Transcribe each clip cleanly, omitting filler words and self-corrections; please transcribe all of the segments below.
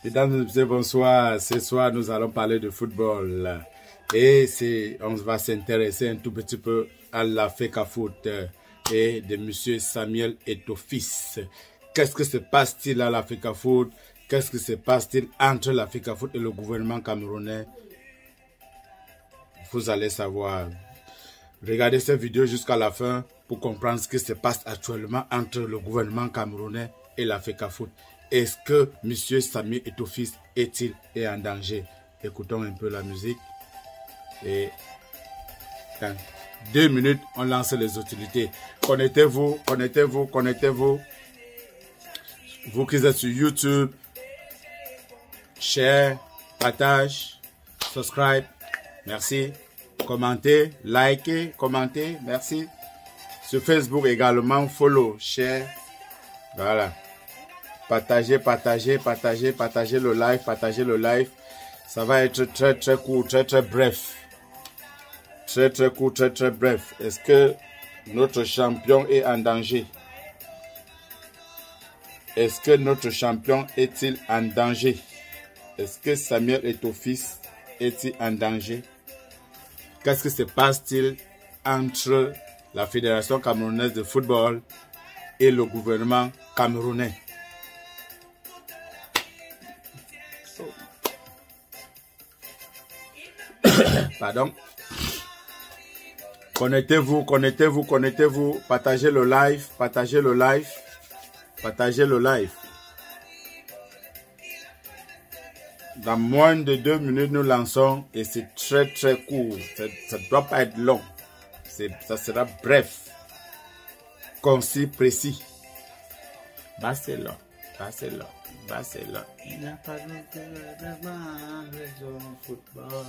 Mesdames et messieurs, bonsoir. Ce soir, nous allons parler de football. Et on va s'intéresser un tout petit peu à la FECAFOOT et de monsieur Samuel Eto'o-Fils. Qu'est-ce que se passe-t-il à la FECAFOOT? Qu'est-ce que se passe-t-il entre la FECAFOOT et le gouvernement camerounais? Vous allez savoir. Regardez cette vidéo jusqu'à la fin pour comprendre ce qui se passe actuellement entre le gouvernement camerounais et la FECAFOOT. Est-ce que M. Samuel Eto'o-Fils est-il en danger? Écoutons un peu la musique. Et dans 2 minutes, on lance les utilités. Connectez-vous, connectez-vous, connectez-vous. Vous qui êtes sur YouTube, share, partage, subscribe. Merci. Commentez, likez, commentez. Merci. Sur Facebook également, follow, share. Voilà. Partagez, partagez, partagez, partagez le live, partagez le live. Ça va être très, très court, très, très bref. Très, très court, très, très bref. Est-ce que notre champion est en danger? Est-ce que notre champion est-il en danger? Est-ce que Samuel Eto'o-Fils est-il en danger? Qu'est-ce que se passe-t-il entre la Fédération camerounaise de football et le gouvernement camerounais? Pardon. Connectez-vous, connectez-vous, connectez-vous. Partagez le live, partagez le live, partagez le live. Dans moins de 2 minutes, nous lançons et c'est très très court. Ça ne doit pas être long. Ça sera bref, concis, précis. Barcelone, Barcelone, Barcelone. Il n'y a pas de raison football.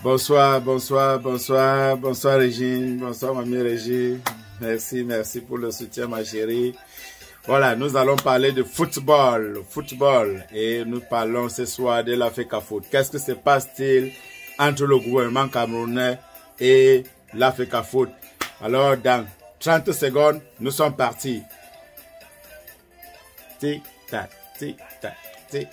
Bonsoir, bonsoir, bonsoir, bonsoir Régine, bonsoir mamie Régine. Merci, merci pour le soutien ma chérie. Voilà, nous allons parler de football, et nous parlons ce soir de la FECAFOOT. Qu'est-ce que se passe-t-il entre le gouvernement camerounais et la FECAFOOT? Alors, dans 30 secondes, nous sommes partis. Tic-tac, tic-tac, tic-tac.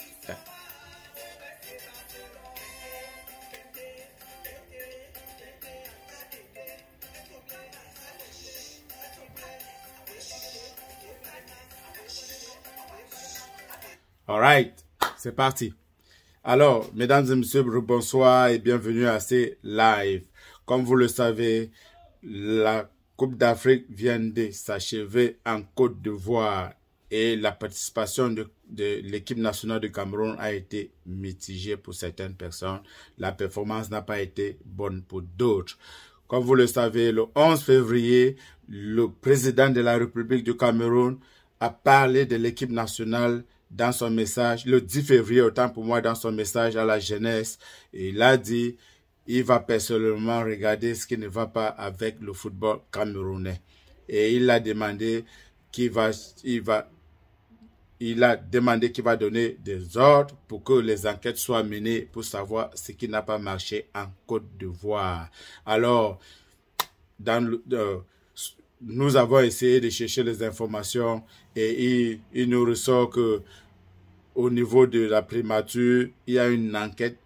Alright, c'est parti. Alors, mesdames et messieurs, bonsoir et bienvenue à ces lives. Comme vous le savez, la Coupe d'Afrique vient de s'achever en Côte d'Ivoire et la participation de l'équipe nationale du Cameroun a été mitigée pour certaines personnes. La performance n'a pas été bonne pour d'autres. Comme vous le savez, le 11 février, le président de la République du Cameroun a parlé de l'équipe nationale dans son message, le 10 février, autant pour moi, dans son message à la jeunesse. Et il a dit, il va personnellement regarder ce qui ne va pas avec le football camerounais. Et il a demandé qu'il va donner des ordres pour que les enquêtes soient menées pour savoir ce qui n'a pas marché en Côte d'Ivoire. Alors, nous avons essayé de chercher les informations et il nous ressort que au niveau de la primature, il y a une enquête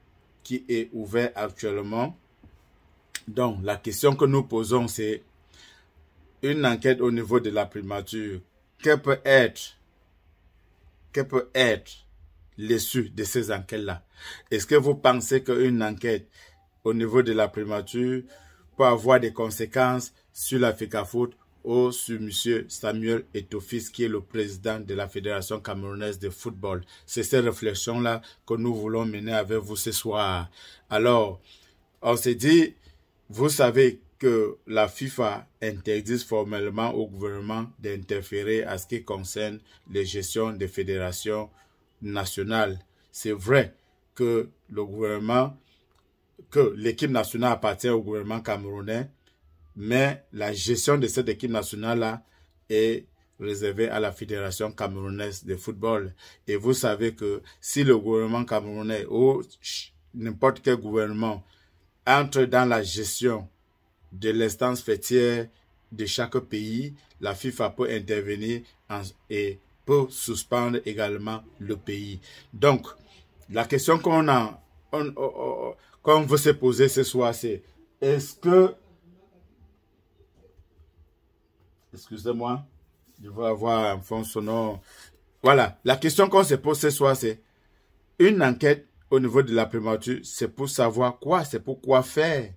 qui est ouverte actuellement. Donc, la question que nous posons, c'est une enquête au niveau de la primature. Quel peut être l'issue de ces enquêtes-là? Est-ce que vous pensez qu'une enquête au niveau de la primature peut avoir des conséquences sur la FECAFOOT ou sur M. Samuel Eto'o-Fils, qui est le président de la Fédération camerounaise de football? C'est ces réflexions-là que nous voulons mener avec vous ce soir. Alors, on s'est dit, vous savez que la FIFA interdit formellement au gouvernement d'interférer à ce qui concerne les gestions des fédérations nationales. C'est vrai que l'équipe nationale appartient au gouvernement camerounais, mais la gestion de cette équipe nationale-là est réservée à la Fédération camerounaise de football. Et vous savez que si le gouvernement camerounais ou n'importe quel gouvernement entre dans la gestion de l'instance fêtière de chaque pays, la FIFA peut intervenir et peut suspendre également le pays. Donc, la question qu'on veut se poser ce soir, c'est est-ce que, excusez-moi, je vais avoir un fond sonore. Voilà, la question qu'on se pose ce soir, c'est une enquête au niveau de la primature, c'est pour savoir quoi, c'est pour quoi faire.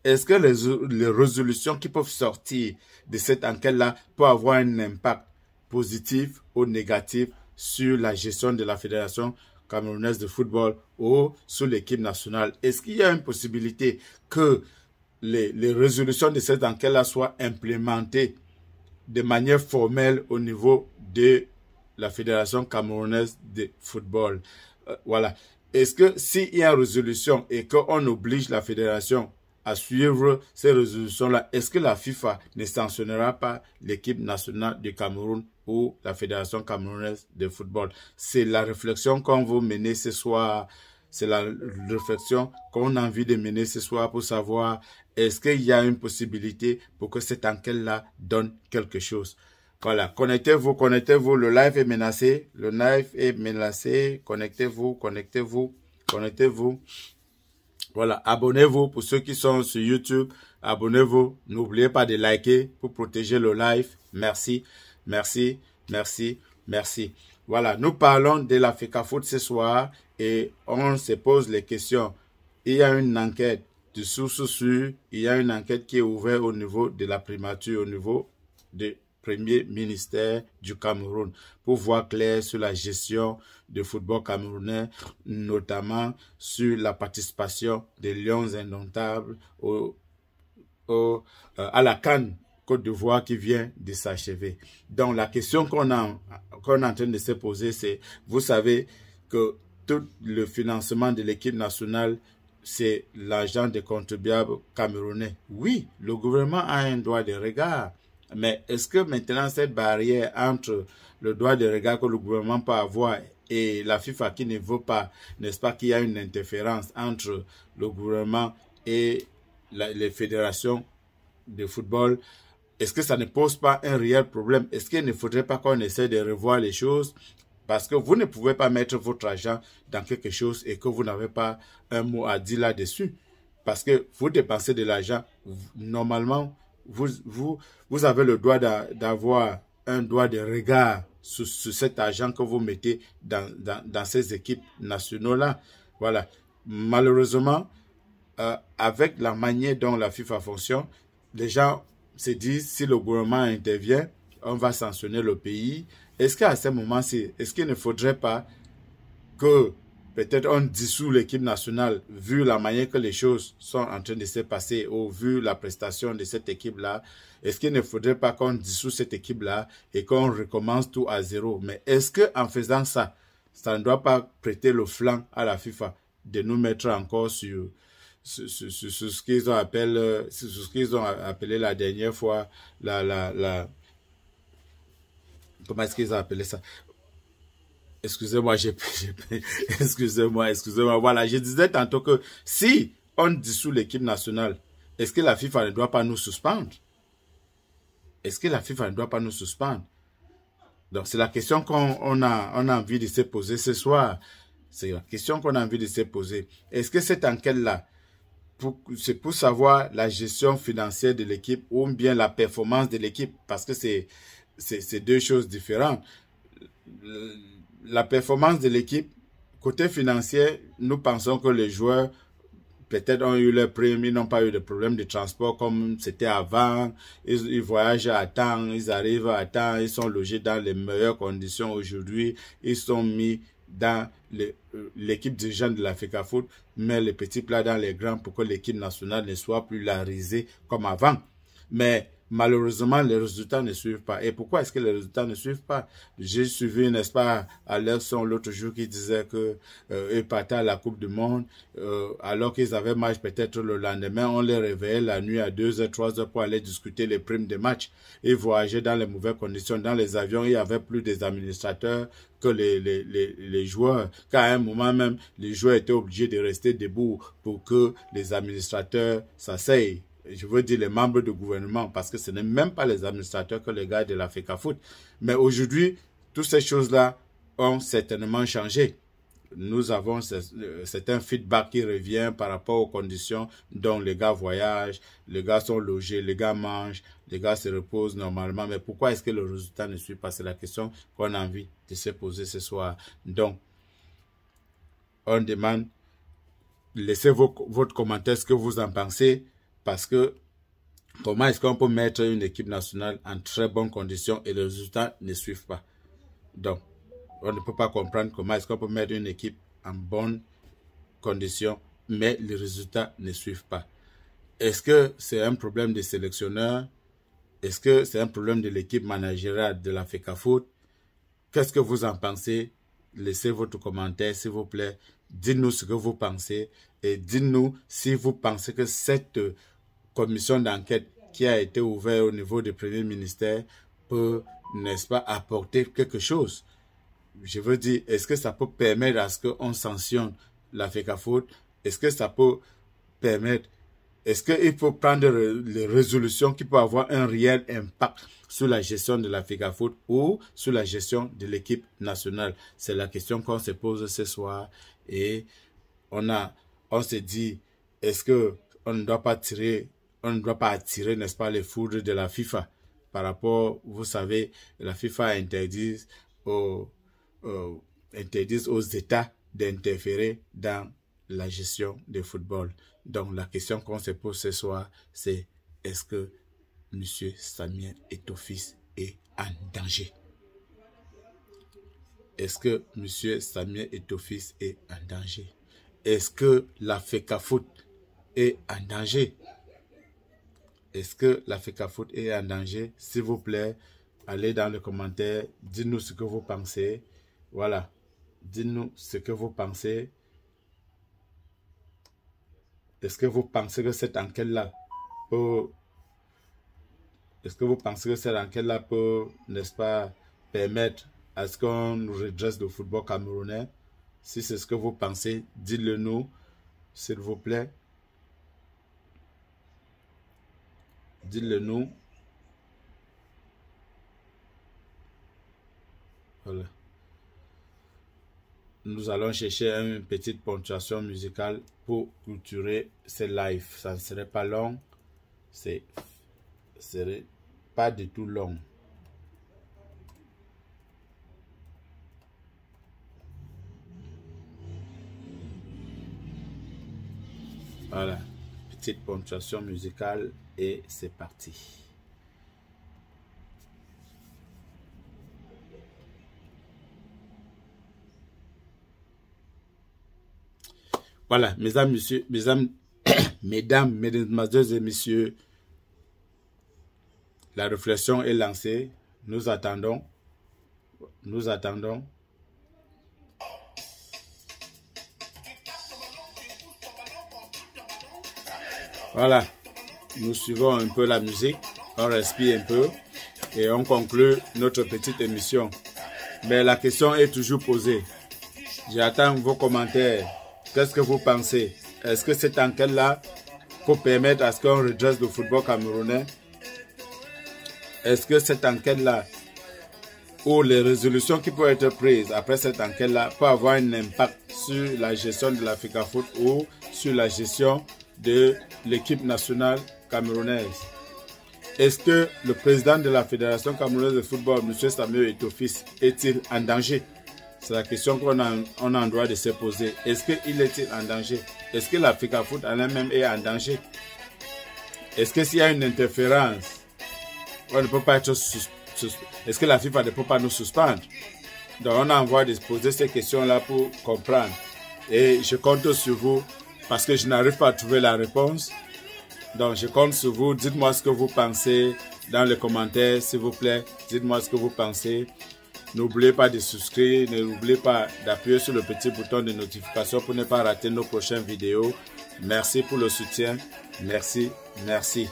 Est-ce que les résolutions qui peuvent sortir de cette enquête-là peuvent avoir un impact positif ou négatif sur la gestion de la Fédération camerounaise de football ou sur l'équipe nationale? Est-ce qu'il y a une possibilité que les résolutions de cette enquête-là soient implémentées de manière formelle au niveau de la Fédération camerounaise de football? Voilà. Est-ce que s'il y a une résolution et qu'on oblige la Fédération à suivre ces résolutions-là, est-ce que la FIFA ne sanctionnera pas l'équipe nationale du Cameroun ou la Fédération camerounaise de football? C'est la réflexion qu'on veut mener ce soir. C'est la réflexion qu'on a envie de mener ce soir pour savoir est-ce qu'il y a une possibilité pour que cette enquête-là donne quelque chose. Voilà, connectez-vous, connectez-vous. Le live est menacé. Le live est menacé. Connectez-vous, connectez-vous, connectez-vous. Voilà, abonnez-vous pour ceux qui sont sur YouTube. Abonnez-vous. N'oubliez pas de liker pour protéger le live. Merci, merci, merci, merci. Voilà, nous parlons de la FECAFOOT ce soir et on se pose les questions. Il y a une enquête de source sûre. Il y a une enquête qui est ouverte au niveau de la primature, au niveau du premier ministère du Cameroun pour voir clair sur la gestion du football camerounais, notamment sur la participation des Lions indomptables à la CAN Côte d'Ivoire qui vient de s'achever. Donc la question qu'on est en train de se poser, c'est, vous savez que tout le financement de l'équipe nationale, c'est l'argent des contribuables camerounais. Oui, le gouvernement a un droit de regard. Mais est-ce que maintenant cette barrière entre le droit de regard que le gouvernement peut avoir et la FIFA qui ne veut pas, n'est-ce pas qu'il y a une interférence entre le gouvernement et les fédérations de football, est-ce que ça ne pose pas un réel problème? Est-ce qu'il ne faudrait pas qu'on essaie de revoir les choses? Parce que vous ne pouvez pas mettre votre argent dans quelque chose et que vous n'avez pas un mot à dire là-dessus. Parce que vous dépensez de l'argent, normalement, vous avez le droit d'avoir un droit de regard sur cet argent que vous mettez dans ces équipes nationales-là. Voilà. Malheureusement, avec la manière dont la FIFA fonctionne, les gens se disent, si le gouvernement intervient, on va sanctionner le pays. Est-ce qu'à ce moment-ci, est-ce qu'il ne faudrait pas que peut-être on dissout l'équipe nationale, vu la manière que les choses sont en train de se passer, ou vu la prestation de cette équipe-là, est-ce qu'il ne faudrait pas qu'on dissout cette équipe-là et qu'on recommence tout à zéro? Mais est-ce qu'en faisant ça, ça ne doit pas prêter le flanc à la FIFA de nous mettre encore sur ce qu'ils ont appelé la dernière fois, comment est-ce qu'ils ont appelé ça? Excusez-moi, excusez-moi. Voilà, je disais tantôt que si on dissout l'équipe nationale, est-ce que la FIFA ne doit pas nous suspendre? Est-ce que la FIFA ne doit pas nous suspendre? Donc, c'est la question qu'on a envie de se poser ce soir. C'est la question qu'on a envie de se poser. Est-ce que cette enquête-là, c'est pour savoir la gestion financière de l'équipe ou bien la performance de l'équipe? Parce que c'est deux choses différentes. La performance de l'équipe, côté financier, nous pensons que les joueurs peut-être ont eu leur prime, ils n'ont pas eu de problème de transport comme c'était avant, ils voyagent à temps, ils arrivent à temps, ils sont logés dans les meilleures conditions aujourd'hui, ils sont mis dans l'équipe dirigeante de la FECAFOOT, met les petits plats dans les grands pour que l'équipe nationale ne soit plus larisée comme avant. Mais malheureusement, les résultats ne suivent pas. Et pourquoi est-ce que les résultats ne suivent pas? J'ai suivi, n'est-ce pas, à Lerson l'autre jour qui disait que ils partaient à la Coupe du Monde alors qu'ils avaient match peut-être le lendemain. On les réveillait la nuit à 2h, 3h pour aller discuter les primes des matchs. Ils voyageaient dans les mauvaises conditions. Dans les avions, il y avait plus des administrateurs que les joueurs. Qu'à un moment même, les joueurs étaient obligés de rester debout pour que les administrateurs s'asseyent. je veux dire les membres du gouvernement, parce que ce n'est même pas les administrateurs que les gars de la FECAFOOT. Mais aujourd'hui, toutes ces choses-là ont certainement changé. Nous avons un feedback qui revient par rapport aux conditions dont les gars voyagent, les gars sont logés, les gars mangent, les gars se reposent normalement. Mais pourquoi est-ce que le résultat ne suit pas? C'est la question qu'on a envie de se poser ce soir. Donc, on demande, laissez votre commentaire, ce que vous en pensez, parce que comment est-ce qu'on peut mettre une équipe nationale en très bonnes conditions et les résultats ne suivent pas? Donc, on ne peut pas comprendre comment est-ce qu'on peut mettre une équipe en bonnes conditions, mais les résultats ne suivent pas. Est-ce que c'est un problème des sélectionneurs? Est-ce que c'est un problème de l'équipe managériale de la FECAFOOT? Qu'est-ce que vous en pensez? Laissez votre commentaire, s'il vous plaît. Dites-nous ce que vous pensez et dites-nous si vous pensez que cette commission d'enquête qui a été ouverte au niveau du Premier ministère peut, n'est-ce pas, apporter quelque chose. Je veux dire, est-ce que ça peut permettre à ce qu'on sanctionne la FECAFOOT? Est-ce que ça peut permettre, est-ce qu'il faut prendre les résolutions qui peuvent avoir un réel impact sur la gestion de la FECAFOOT ou sur la gestion de l'équipe nationale? C'est la question qu'on se pose ce soir et on se dit, est-ce que on ne doit pas attirer, n'est-ce pas, les foudres de la FIFA par rapport, vous savez, la FIFA interdit aux États d'interférer dans la gestion du football. Donc, la question qu'on se pose ce soir, c'est est-ce que M. Samuel Eto'o-Fils est en danger? Est-ce que M. Samuel Eto'o-Fils est en danger? Est-ce que la FECAFOOT est en danger? Est-ce que la FECAFOOT est en danger? S'il vous plaît, allez dans les commentaires, dites-nous ce que vous pensez. Voilà, dites-nous ce que vous pensez. Est-ce que vous pensez que cette enquête-là peut... Est-ce que vous pensez que cette enquête-là peut, n'est-ce pas, permettre à ce qu'on redresse le football camerounais? Si c'est ce que vous pensez, dites-le nous, s'il vous plaît. Dites-le nous. Voilà. Nous allons chercher une petite ponctuation musicale pour clôturer ce live. Ça ne serait pas long. Ce serait pas du tout long. Voilà. Petite ponctuation musicale et c'est parti. Voilà, mesdames, mesdemoiselles et messieurs, la réflexion est lancée. Nous attendons. Nous attendons. Voilà, nous suivons un peu la musique, on respire un peu et on conclut notre petite émission. Mais la question est toujours posée. J'attends vos commentaires. Qu'est-ce que vous pensez? Est-ce que cette enquête-là peut permettre à ce qu'on redresse le football camerounais? Est-ce que cette enquête-là ou les résolutions qui peuvent être prises après cette enquête-là peuvent avoir un impact sur la gestion de la FECAFOOT ou sur la gestion de l'équipe nationale camerounaise? Est-ce que le président de la Fédération camerounaise de football, M. Samuel Eto'o-Fils, est-il en danger? C'est la question qu'on a en droit de se poser. Est-ce qu'il est-il en danger? Est-ce que la FECAFOOT en elle-même est en danger? Est-ce que s'il y a une interférence, on ne peut pas être est-ce que la FIFA ne peut pas nous suspendre? Donc on a envie de se poser ces questions-là pour comprendre. Et je compte sur vous parce que je n'arrive pas à trouver la réponse. Donc je compte sur vous. Dites-moi ce que vous pensez dans les commentaires, s'il vous plaît. Dites-moi ce que vous pensez. N'oubliez pas de souscrire, n'oubliez pas d'appuyer sur le petit bouton de notification pour ne pas rater nos prochaines vidéos. Merci pour le soutien. Merci, merci.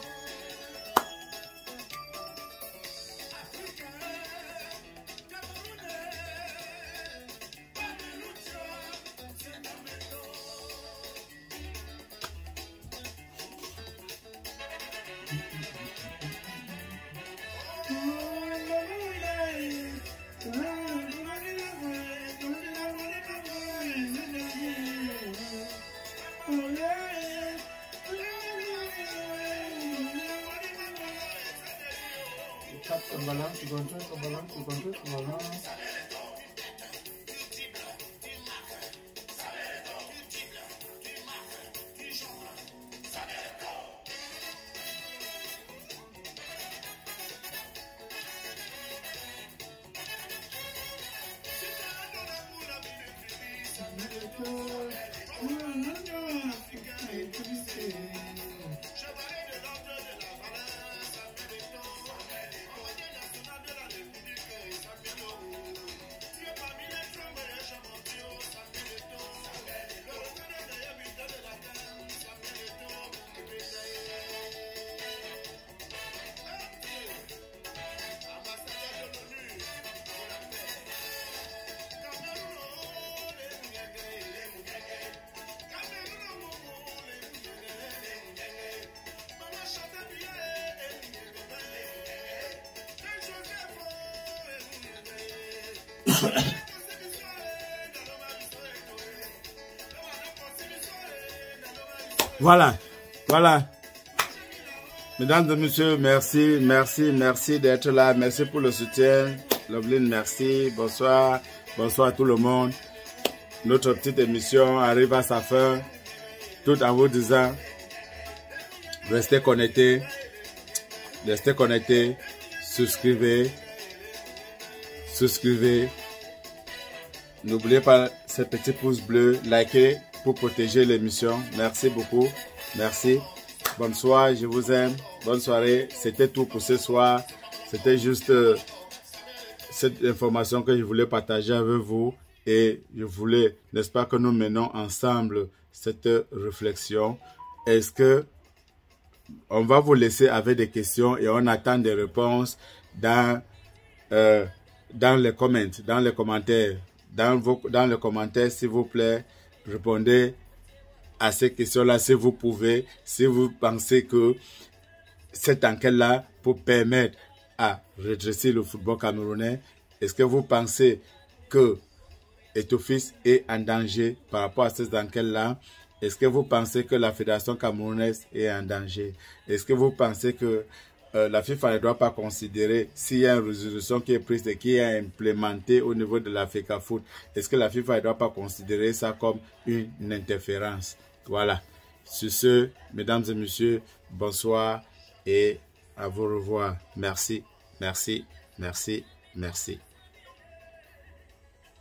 Voilà, voilà. Mesdames et messieurs, merci, merci, merci d'être là. Merci pour le soutien. Loveline, merci. Bonsoir, bonsoir à tout le monde. Notre petite émission arrive à sa fin. Tout en vous disant, restez connectés, souscrivez. N'oubliez pas ces petits pouces bleus, likez pour protéger l'émission. Merci beaucoup. Merci. Bonsoir, je vous aime. Bonne soirée. C'était tout pour ce soir. C'était juste cette information que je voulais partager avec vous. Et je voulais, n'est-ce pas, que nous menons ensemble cette réflexion. Est-ce que on va vous laisser avec des questions et on attend des réponses dans les commentaires. Dans les commentaires, s'il vous plaît, répondez à ces questions-là si vous pouvez, si vous pensez que cette enquête-là peut permettre à redresser le football camerounais. Est-ce que vous pensez que Eto'o-Fils est en danger par rapport à cette enquête-là? Est-ce que vous pensez que la Fédération camerounaise est en danger? Est-ce que vous pensez que la FIFA ne doit pas considérer s'il y a une résolution qui est prise et qui est implémentée au niveau de l'Africa Foot? Est-ce que la FIFA ne doit pas considérer ça comme une interférence? Voilà. Sur ce, mesdames et messieurs, bonsoir et à vous revoir. Merci, merci, merci, merci.